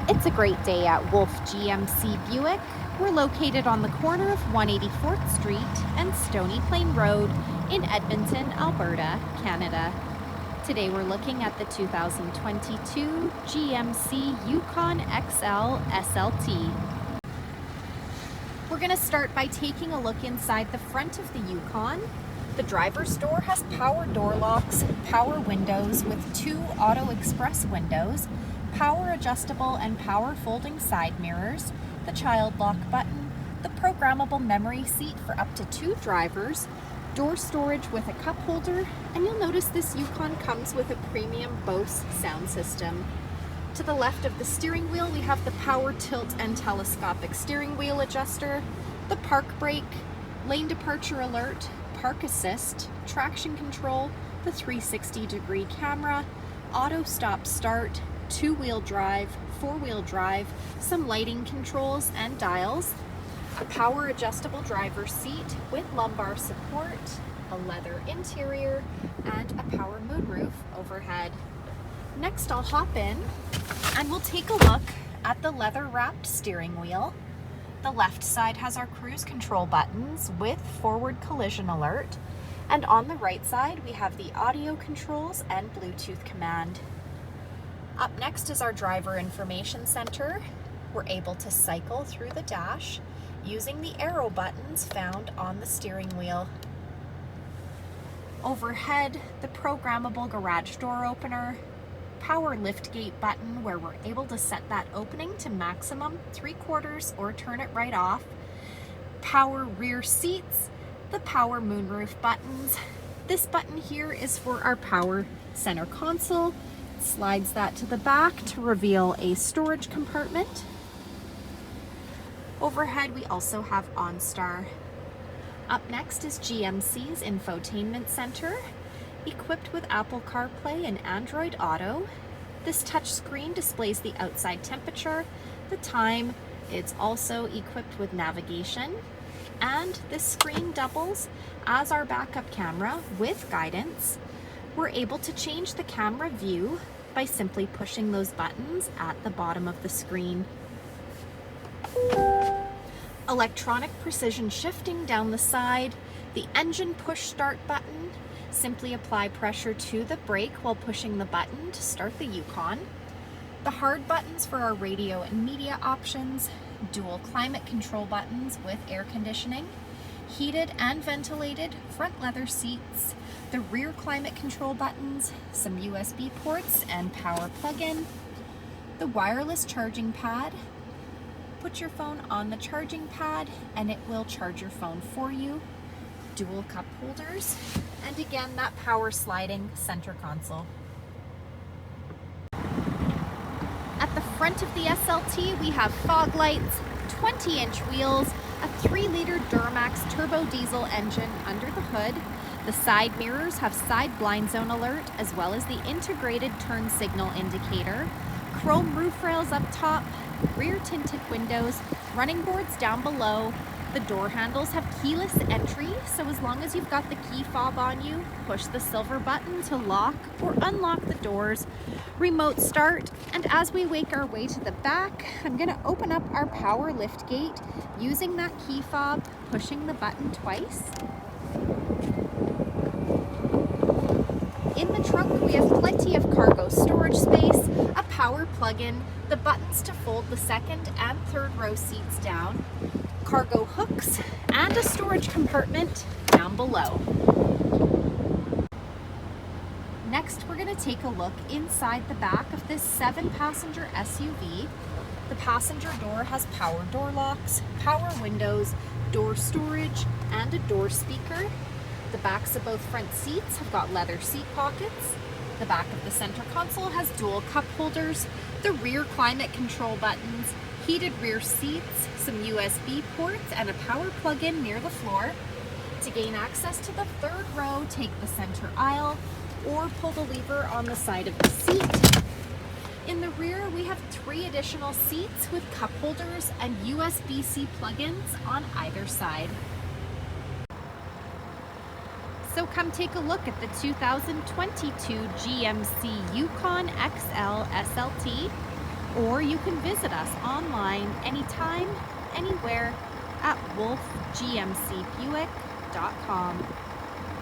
It's a great day at Wolfe GMC Buick. We're located on the corner of 184th Street and Stony Plain Road in Edmonton, Alberta, Canada. Today we're looking at the 2022 GMC Yukon XL SLT. We're going to start by taking a look inside the front of the Yukon. The driver's door has power door locks, power windows with 2 auto express windows, power adjustable and power folding side mirrors, the child lock button, the programmable memory seat for up to 2 drivers, door storage with a cup holder, and you'll notice this Yukon comes with a premium Bose sound system. To the left of the steering wheel, we have the power tilt and telescopic steering wheel adjuster, the park brake, lane departure alert, park assist, traction control, the 360-degree camera, auto stop start, 2-wheel drive, 4-wheel drive, some lighting controls and dials, a power adjustable driver's seat with lumbar support, a leather interior, and a power moonroof overhead. Next, I'll hop in and we'll take a look at the leather-wrapped steering wheel. The left side has our cruise control buttons with forward collision alert, and on the right side we have the audio controls and Bluetooth command. Up next is our driver information center. We're able to cycle through the dash using the arrow buttons found on the steering wheel. Overhead, the programmable garage door opener, power liftgate button where we're able to set that opening to maximum 3/4 or turn it right off, power rear seats, the power moonroof buttons. This button here is for our power center console. Slides that to the back to reveal a storage compartment. Overhead, we also have OnStar. Up next is GMC's Infotainment Center, equipped with Apple CarPlay and Android Auto. This touchscreen displays the outside temperature, the time. It's also equipped with navigation, and this screen doubles as our backup camera with guidance. We're able to change the camera view by simply pushing those buttons at the bottom of the screen. Electronic precision shifting down the side, the engine push start button. Simply apply pressure to the brake while pushing the button to start the Yukon. The hard buttons for our radio and media options, dual climate control buttons with air conditioning, heated and ventilated front leather seats, the rear climate control buttons, some USB ports and power plug-in, the wireless charging pad. Put your phone on the charging pad and it will charge your phone for you. Dual cup holders, and again that power sliding center console. At the front of the SLT we have fog lights, 20-inch wheels, a 3-liter DuraMax turbo diesel engine under the hood. The side mirrors have side blind zone alert as well as the integrated turn signal indicator. Chrome roof rails up top, rear tinted windows, running boards down below. The door handles have keyless entry, so as long as you've got the key fob on you, push the silver button to lock or unlock the doors. Remote start, and as we make our way to the back, I'm going to open up our power lift gate using that key fob, pushing the button twice. In the trunk, we have plenty of cargo storage space, a power plug-in, the buttons to fold the second and third row seats down, cargo hooks, and a storage compartment down below. Next, we're going to take a look inside the back of this 7-passenger SUV. The passenger door has power door locks, power windows, door storage, and a door speaker. The backs of both front seats have got leather seat pockets. The back of the center console has dual cup holders, the rear climate control buttons, heated rear seats, some USB ports, and a power plug-in near the floor. To gain access to the third row, take the center aisle or pull the lever on the side of the seat. In the rear, we have 3 additional seats with cup holders and USB-C plug-ins on either side. So come take a look at the 2022 GMC Yukon XL SLT. or you can visit us online anytime, anywhere at wolfegmcbuick.com.